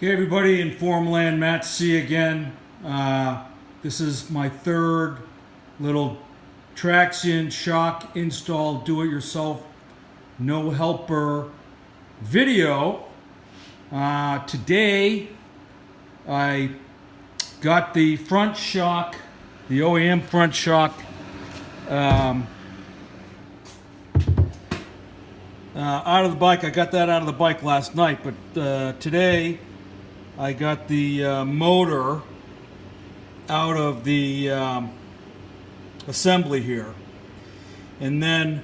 Okay, everybody, in Formland, Matt C again. This is my third little Traxxion shock install do-it-yourself no helper video. Today I got the front shock, the OEM front shock out of the bike. I got that out of the bike last night, but today I got the motor out of the assembly here. And then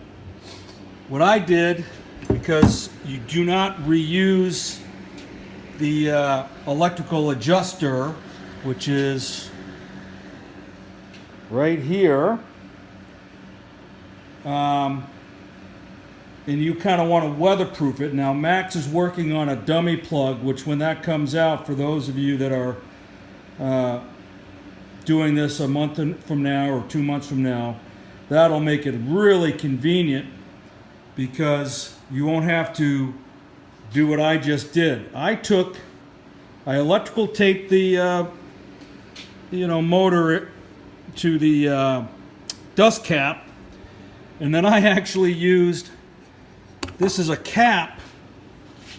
what I did, because you do not reuse the electrical adjuster, which is right here, and you kind of want to weatherproof it. Now Max is working on a dummy plug, which when that comes out, for those of you that are doing this a month from now or 2 months from now, that'll make it really convenient because you won't have to do what I just did. I electrical taped the motor to the dust cap, and then I actually used, this is a cap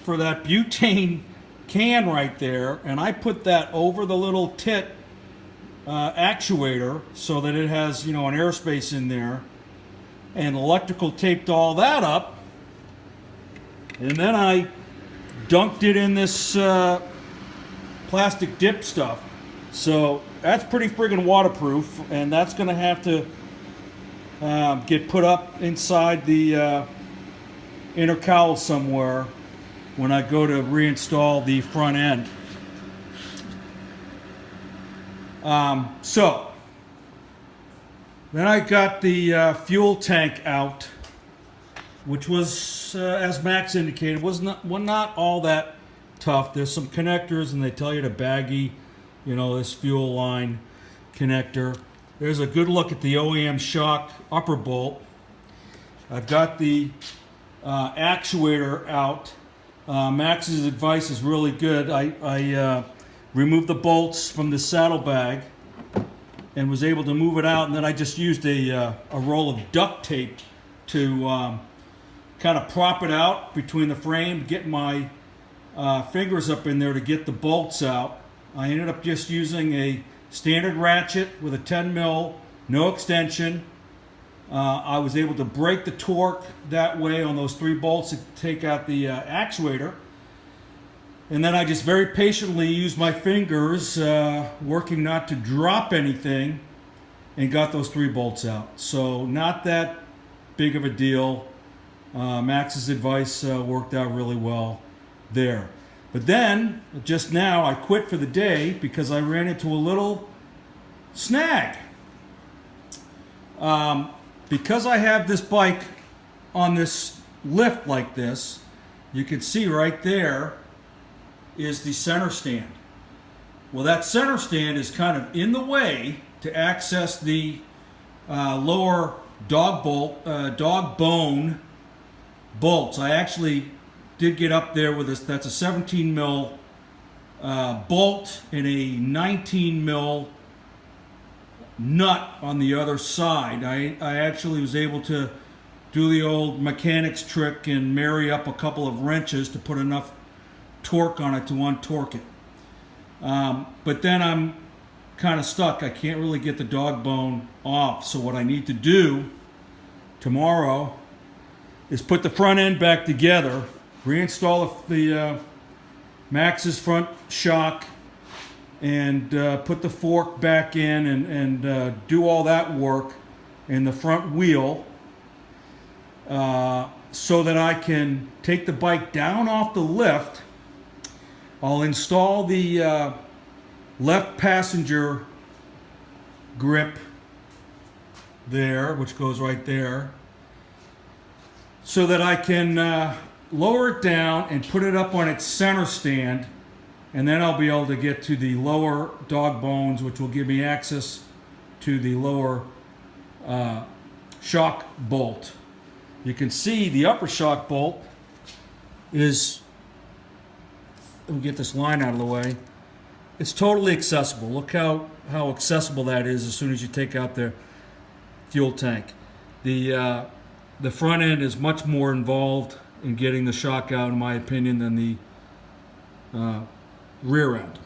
for that butane can right there, and I put that over the little tit actuator so that it has, an airspace in there, and electrical taped all that up, and then I dunked it in this plastic dip stuff. So that's pretty friggin' waterproof, and that's gonna have to get put up inside the inner cowl somewhere when I go to reinstall the front end. So then I got the fuel tank out, which was, as Max indicated, was not all that tough. There's some connectors, and they tell you to baggy, this fuel line connector. There's a good look at the OEM shock upper bolt. I've got the actuator out. Max's advice is really good. I removed the bolts from the saddlebag and was able to move it out, and then I just used a roll of duct tape to kind of prop it out between the frame, get my fingers up in there to get the bolts out. I ended up just using a standard ratchet with a 10 mil, no extension. I was able to break the torque that way on those 3 bolts to take out the actuator. And then I just very patiently used my fingers, working not to drop anything, and got those 3 bolts out. So not that big of a deal. Max's advice worked out really well there. But then, just now, I quit for the day because I ran into a little snag. Because I have this bike on this lift like this, you can see right there is the center stand. Well, that center stand is kind of in the way to access the lower dog bone bolts. I actually did get up there with this. That's a 17 mil bolt and a 19 mil nut on the other side. I actually was able to do the old mechanics trick and marry up a couple of wrenches to put enough torque on it to untorque it. But then I'm kind of stuck. I can't really get the dog bone off. So what I need to do tomorrow is put the front end back together, reinstall the Max's front shock, and put the fork back in and do all that work in the front wheel so that I can take the bike down off the lift. I'll install the left passenger grip there, which goes right there, so that I can lower it down and put it up on its center stand, and then I'll be able to get to the lower dog bones, which will give me access to the lower shock bolt. You can see the upper shock bolt is We'll get this line out of the way. It's totally accessible. Look how accessible that is as soon as you take out the fuel tank. The front end is much more involved in getting the shock out, in my opinion, than the rear end.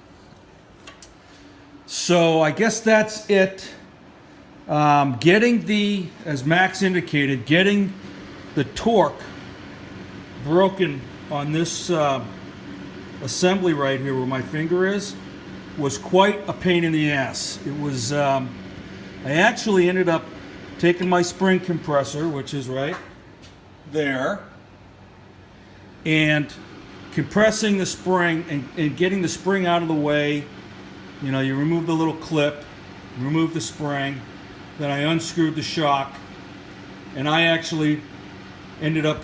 So I guess that's it. Getting the, as Max indicated, getting the torque broken on this assembly right here where my finger is was quite a pain in the ass. It was, I actually ended up taking my spring compressor, which is right there, and compressing the spring and getting the spring out of the way. You know, you remove the little clip, remove the spring, then I unscrewed the shock, and I actually ended up,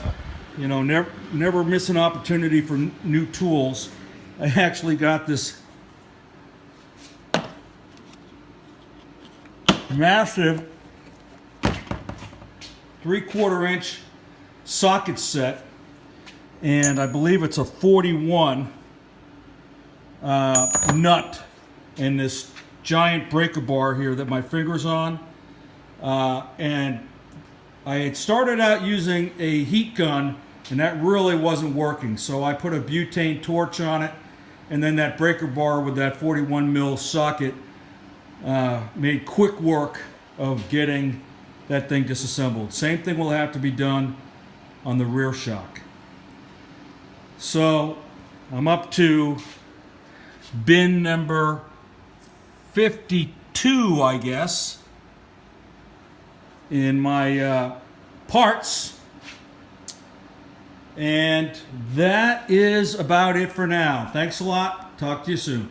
you know, never miss an opportunity for new tools. I actually got this massive 3/4 inch socket set, and I believe it's a 41 nut in this giant breaker bar here that my finger's on, and I had started out using a heat gun, and that really wasn't working, so I put a butane torch on it, and then that breaker bar with that 41 mil socket made quick work of getting that thing disassembled. Same thing will have to be done on the rear shock. So I'm up to bin number 52, I guess, in my parts. And that is about it for now. Thanks a lot. Talk to you soon.